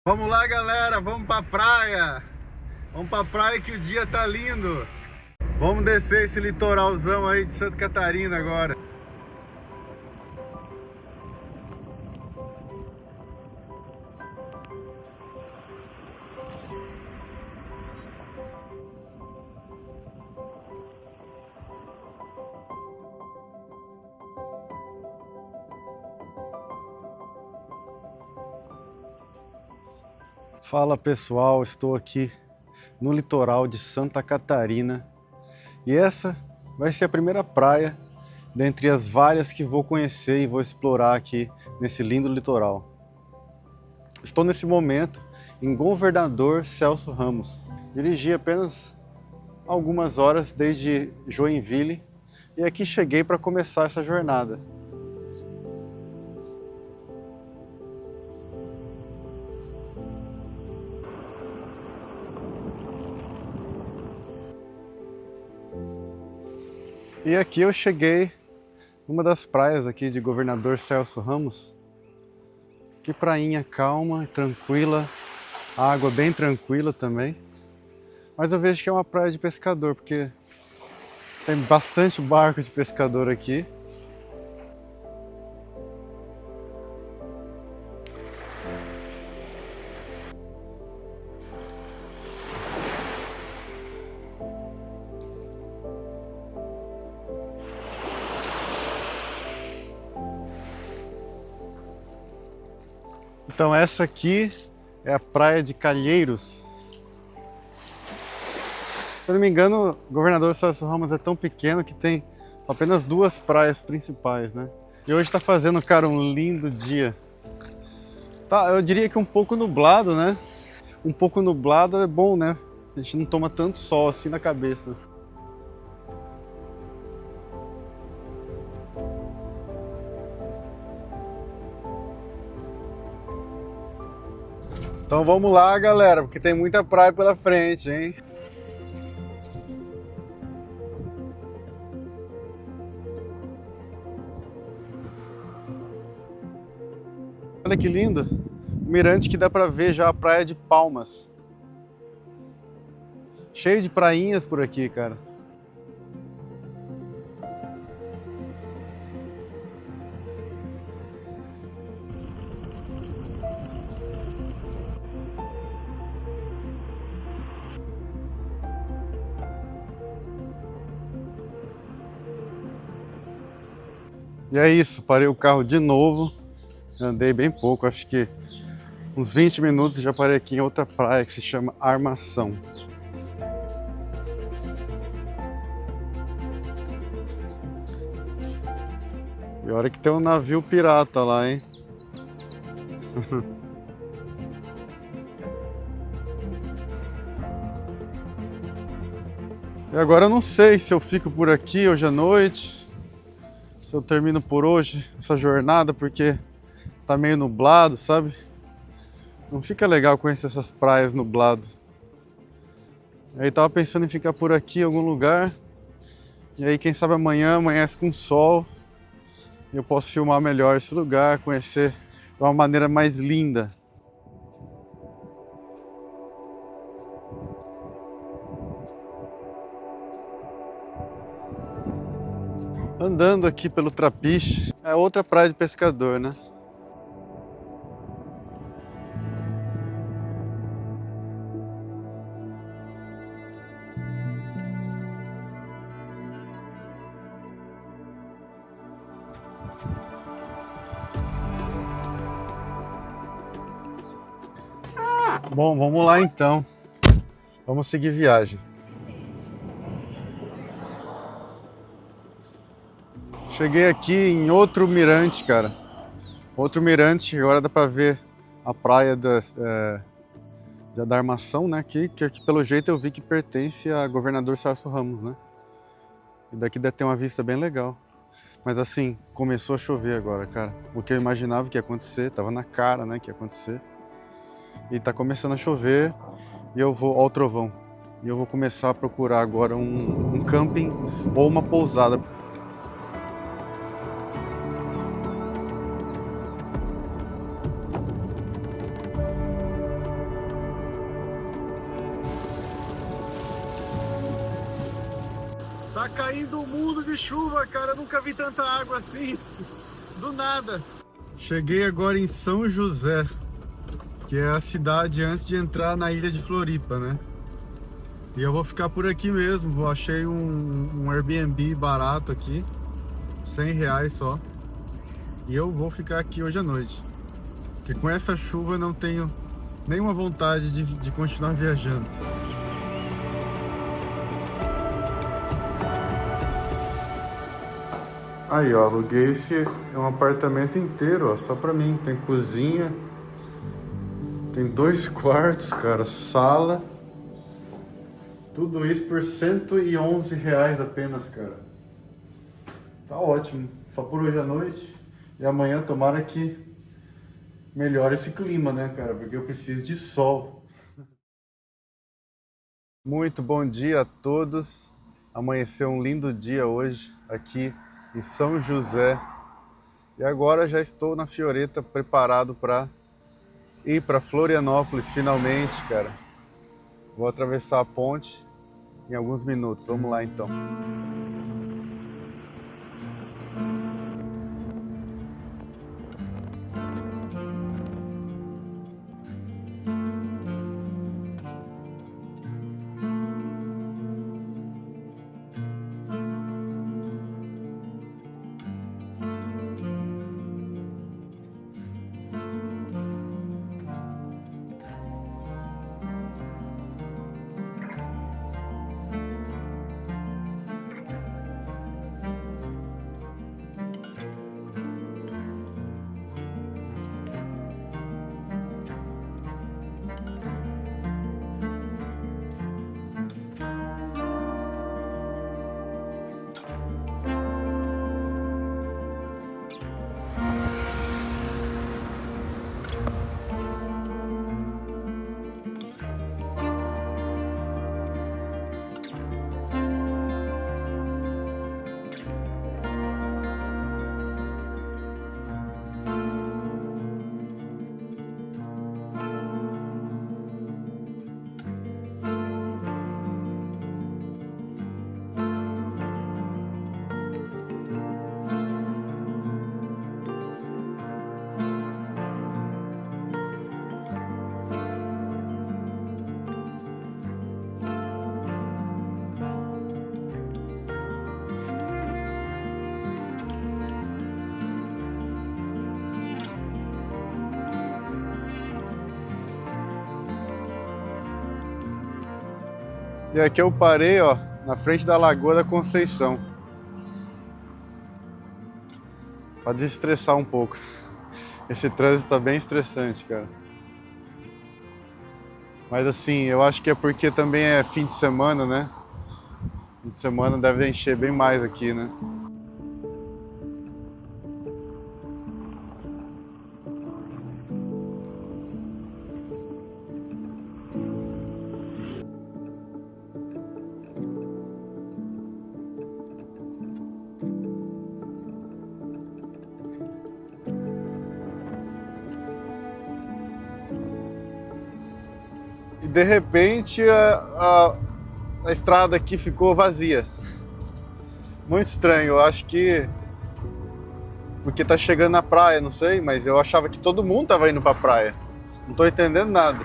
Vamos lá, galera, vamos pra praia. Vamos pra praia que o dia tá lindo. Vamos descer esse litoralzão aí de Santa Catarina agora. Fala pessoal, estou aqui no litoral de Santa Catarina e essa vai ser a primeira praia dentre as várias que vou conhecer e vou explorar aqui nesse lindo litoral. Estou nesse momento em Governador Celso Ramos. Dirigi apenas algumas horas desde Joinville e aqui cheguei para começar essa jornada. E aqui eu cheguei numa das praias aqui de Governador Celso Ramos. Que prainha calma e tranquila, a água bem tranquila também. Mas eu vejo que é uma praia de pescador, porque tem bastante barco de pescador aqui. Então essa aqui é a praia de Calheiros. Se eu não me engano, o Governador Celso Ramos é tão pequeno que tem apenas duas praias principais, né? E hoje está fazendo, cara, um lindo dia. Tá, eu diria que um pouco nublado, né? Um pouco nublado é bom, né? A gente não toma tanto sol assim na cabeça. Então vamos lá, galera, porque tem muita praia pela frente, hein? Olha que lindo! O mirante que dá pra ver já a praia de Palmas. Cheio de prainhas por aqui, cara. E é isso, parei o carro de novo. Andei bem pouco, acho que uns 20 minutos já parei aqui em outra praia que se chama Armação. E olha que tem um navio pirata lá, hein? E agora eu não sei se eu fico por aqui hoje à noite, se eu termino por hoje essa jornada, porque tá meio nublado, sabe? Não fica legal conhecer essas praias nubladas. Aí tava pensando em ficar por aqui em algum lugar. E aí quem sabe amanhã amanhece com sol. E eu posso filmar melhor esse lugar, conhecer de uma maneira mais linda. Andando aqui pelo Trapiche, é outra praia de pescador, né? Bom, vamos lá então. Vamos seguir viagem. Cheguei aqui em outro mirante, cara. Outro mirante, agora dá pra ver a praia da Armação, né? Que pelo jeito eu vi que pertence a Governador Celso Ramos, né? E daqui deve ter uma vista bem legal. Mas assim, começou a chover agora, cara. O que eu imaginava que ia acontecer, tava na cara, né, que ia acontecer. E tá começando a chover e eu vou ao trovão. E eu vou começar a procurar agora um camping ou uma pousada. Tá caindo um mundo de chuva, cara. Eu nunca vi tanta água assim. Do nada. Cheguei agora em São José, que é a cidade antes de entrar na ilha de Floripa, né? E eu vou ficar por aqui mesmo. Achei um Airbnb barato aqui, R$ 100 só. E eu vou ficar aqui hoje à noite, porque com essa chuva eu não tenho nenhuma vontade de continuar viajando. Aí, ó, aluguei um apartamento inteiro, ó, só pra mim. Tem cozinha, tem 2 quartos, cara, sala. Tudo isso por R$ 111 apenas, cara. Tá ótimo. Só por hoje à noite. E amanhã tomara que melhore esse clima, né, cara? Porque eu preciso de sol. Muito bom dia a todos. Amanheceu um lindo dia hoje aqui em São José. E agora já estou na Fioreta preparado para ir para Florianópolis finalmente, cara. Vou atravessar a ponte em alguns minutos. Vamos lá então. E aqui eu parei, ó, na frente da Lagoa da Conceição, para desestressar um pouco. Esse trânsito tá bem estressante, cara. Mas assim, eu acho que é porque também é fim de semana, né? Fim de semana deve encher bem mais aqui, né? E de repente a estrada aqui ficou vazia. Muito estranho, eu acho que porque tá chegando na praia, não sei, mas eu achava que todo mundo tava indo pra praia. Não tô entendendo nada.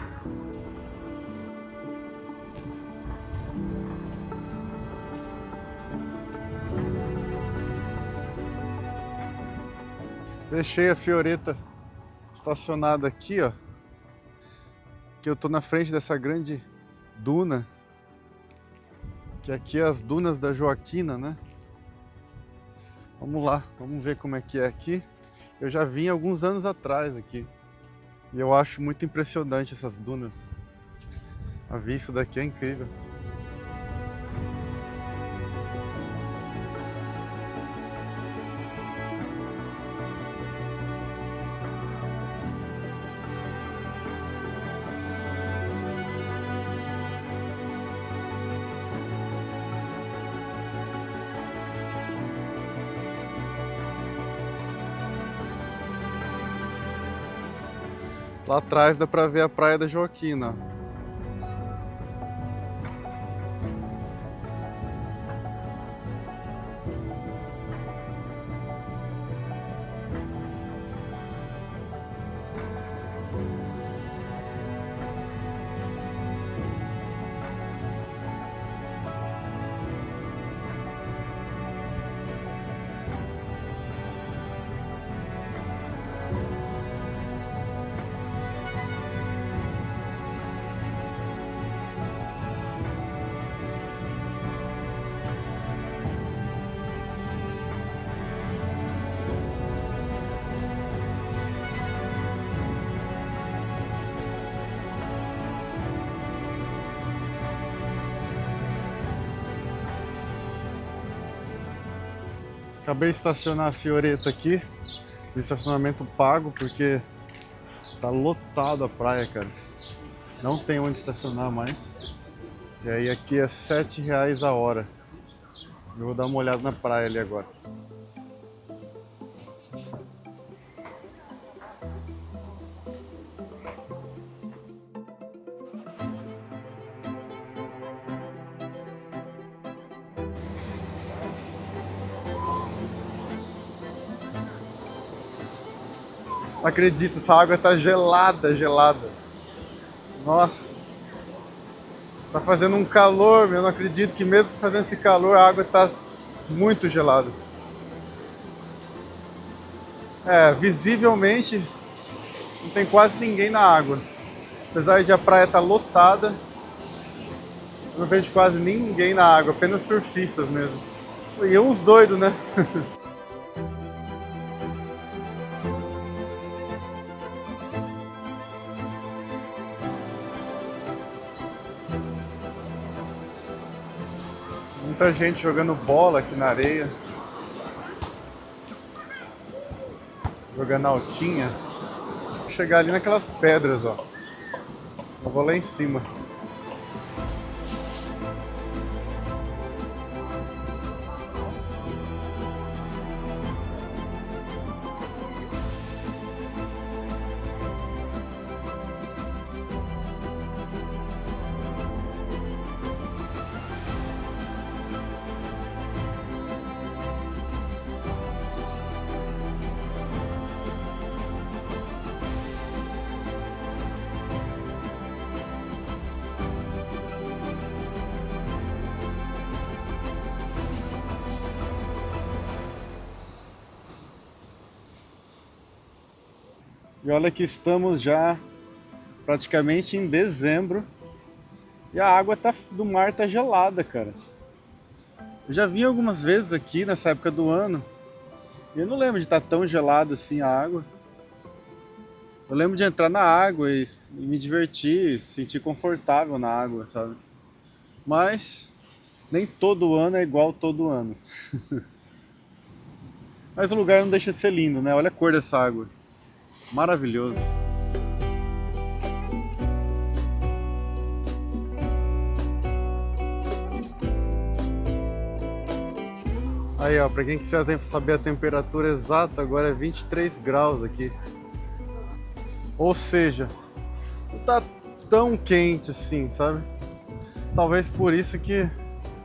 Deixei a Fioreta estacionada aqui, ó. Que eu tô na frente dessa grande duna. Que aqui é as dunas da Joaquina, né? Vamos lá, vamos ver como é que é aqui. Eu já vim alguns anos atrás aqui. E eu acho muito impressionante essas dunas. A vista daqui é incrível. Lá atrás dá pra ver a Praia da Joaquina. Acabei de estacionar a Fioretta aqui, no estacionamento pago, porque tá lotado a praia, cara. Não tem onde estacionar mais. E aí aqui é R$7 a hora. Eu vou dar uma olhada na praia ali agora. Não acredito, essa água tá gelada, gelada. Nossa, tá fazendo um calor, meu. Eu não acredito que mesmo fazendo esse calor a água tá muito gelada. É, visivelmente não tem quase ninguém na água. Apesar de a praia estar lotada, eu não vejo quase ninguém na água, apenas surfistas mesmo. E uns doidos, né? Muita gente jogando bola aqui na areia, jogando altinha. Vou chegar ali naquelas pedras, ó. Eu vou lá em cima. E olha que estamos já praticamente em dezembro e a água do mar tá gelada, cara. Eu já vim algumas vezes aqui nessa época do ano e eu não lembro de estar tão gelada assim a água. Eu lembro de entrar na água e me divertir, sentir confortável na água, sabe? Mas nem todo ano é igual todo ano. Mas o lugar não deixa de ser lindo, né? Olha a cor dessa água. Maravilhoso. Aí, ó, pra quem quiser saber a temperatura exata, agora é 23 graus aqui. Ou seja, não tá tão quente assim, sabe? Talvez por isso que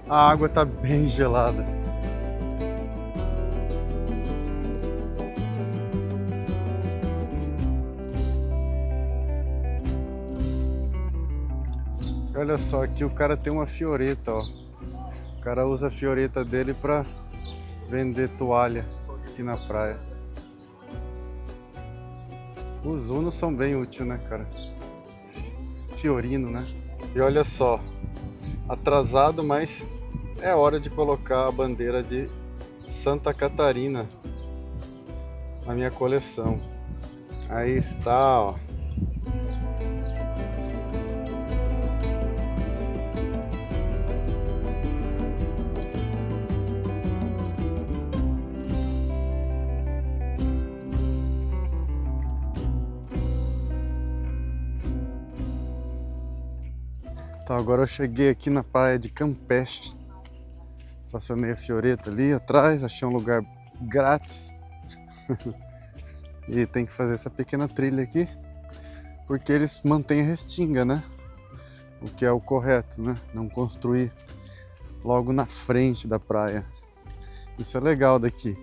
a água tá bem gelada. Olha só, aqui o cara tem uma Fioretta, ó. O cara usa a Fioretta dele pra vender toalha aqui na praia. Os Unos são bem úteis, né, cara? Fiorino, né? E olha só, atrasado, mas é hora de colocar a bandeira de Santa Catarina na minha coleção. Aí está, ó. Tá, agora eu cheguei aqui na praia de Campeche. Estacionei a Fioretta ali atrás, achei um lugar grátis. E tem que fazer essa pequena trilha aqui, porque eles mantêm a restinga, né? O que é o correto, né? Não construir logo na frente da praia. Isso é legal daqui.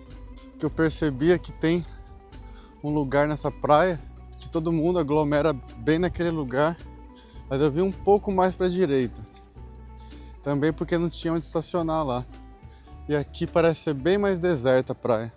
O que eu percebi é que tem um lugar nessa praia que todo mundo aglomera bem naquele lugar. Mas eu vi um pouco mais para a direita. Também porque não tinha onde estacionar lá. E aqui parece ser bem mais deserta a praia.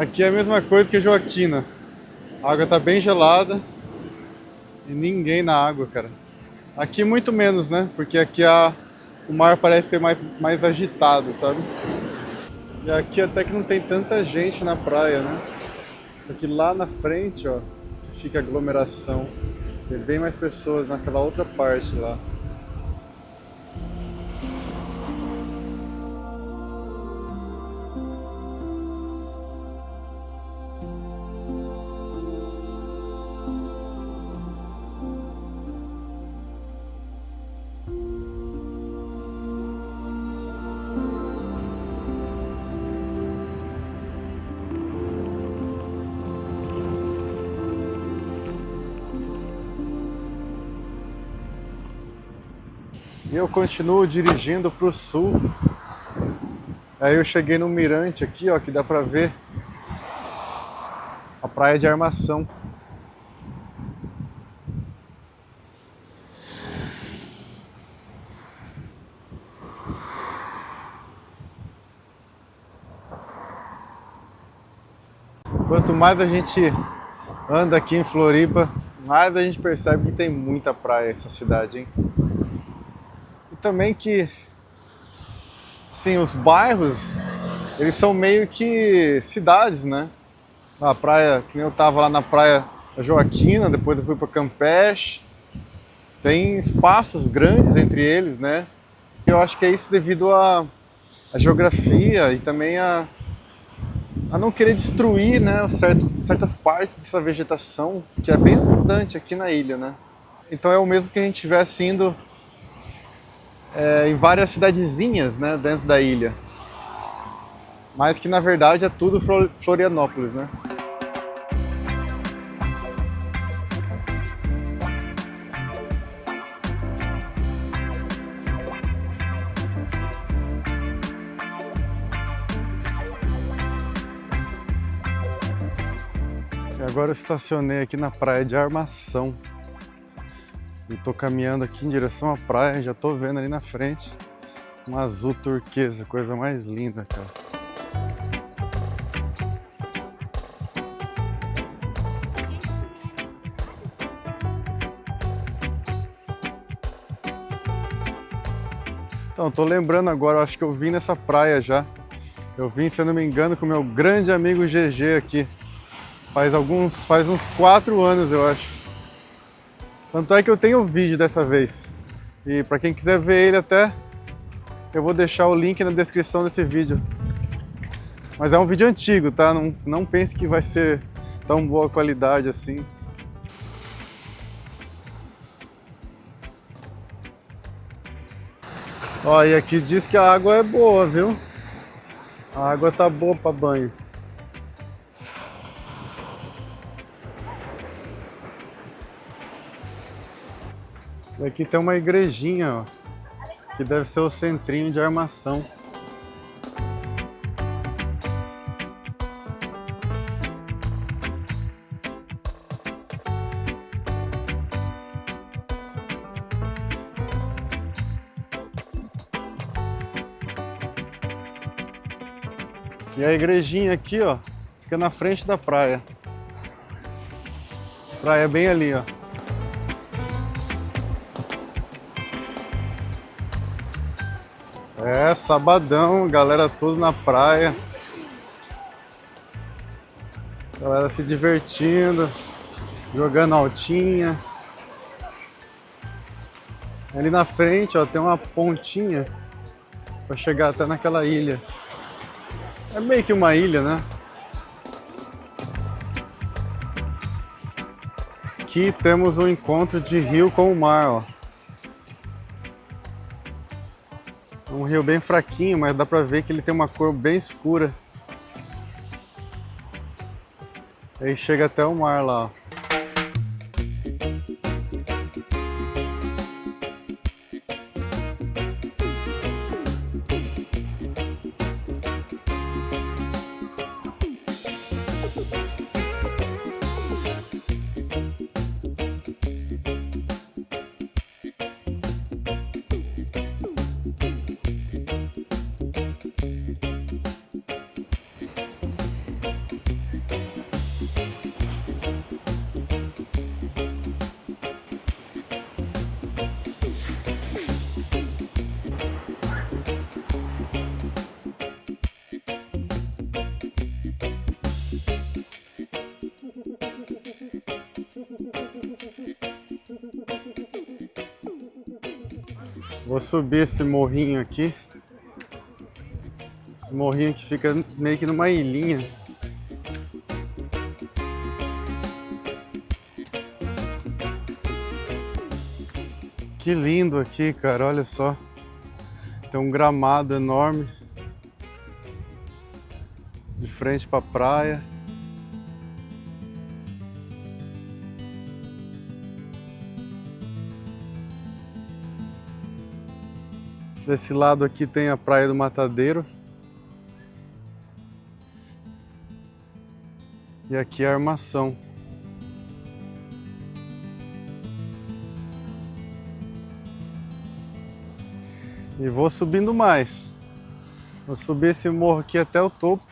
Aqui é a mesma coisa que Joaquina. A água tá bem gelada e ninguém na água, cara. Aqui muito menos, né? Porque aqui o mar parece ser mais agitado, sabe? E aqui até que não tem tanta gente na praia, né? Só que lá na frente, ó, que fica a aglomeração. Tem bem mais pessoas naquela outra parte lá. E eu continuo dirigindo para o sul. Aí eu cheguei no mirante aqui, ó, que dá pra ver a praia de Armação. Quanto mais a gente anda aqui em Floripa, mais a gente percebe que tem muita praia essa cidade, hein? E também que, sim, os bairros, eles são meio que cidades, né? A praia, que nem eu tava lá na praia da Joaquina, depois eu fui para Campeche. Tem espaços grandes entre eles, né? Eu acho que é isso devido à geografia e também a não querer destruir, né, certas partes dessa vegetação que é bem abundante aqui na ilha, né? Então é o mesmo que a gente estivesse indo em várias cidadezinhas, né, dentro da ilha, mas que na verdade é tudo Florianópolis, né? E agora eu estacionei aqui na praia de Armação. E tô caminhando aqui em direção à praia, já tô vendo ali na frente um azul turquesa, coisa mais linda, cara. Então, tô lembrando agora, acho que eu vim nessa praia já. Eu vim, se eu não me engano, com o meu grande amigo GG aqui. Faz uns 4 anos, eu acho. Tanto é que eu tenho vídeo dessa vez. E para quem quiser ver ele até, eu vou deixar o link na descrição desse vídeo. Mas é um vídeo antigo, tá? Não pense que vai ser tão boa qualidade assim. Ó, e aqui diz que a água é boa, viu? A água tá boa para banho. E aqui tem uma igrejinha, ó, que deve ser o centrinho de Armação. E a igrejinha aqui, ó, fica na frente da praia. Praia bem ali, ó. É, sabadão, galera tudo na praia. Galera se divertindo, jogando altinha. Ali na frente, ó, tem uma pontinha para chegar até naquela ilha. É meio que uma ilha, né? Aqui temos um encontro de rio com o mar, ó. Um rio bem fraquinho, mas dá pra ver que ele tem uma cor bem escura. Aí chega até o mar lá, ó. Vou subir esse morrinho aqui. Esse morrinho que fica meio que numa ilhinha. Que lindo aqui, cara, olha só. Tem um gramado enorme de frente para a praia. Desse lado aqui tem a Praia do Matadeiro. E aqui é a Armação. E vou subindo mais. Vou subir esse morro aqui até o topo.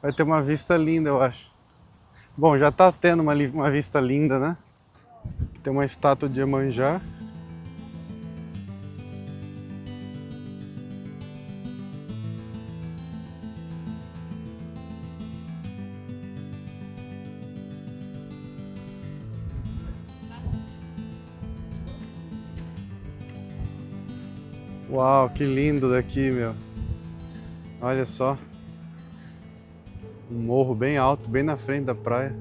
Vai ter uma vista linda, eu acho. Bom, já tá tendo uma vista linda, né? Tem uma estátua de Iemanjá. Uau, que lindo daqui, meu. Olha só. Um morro bem alto, bem na frente da praia.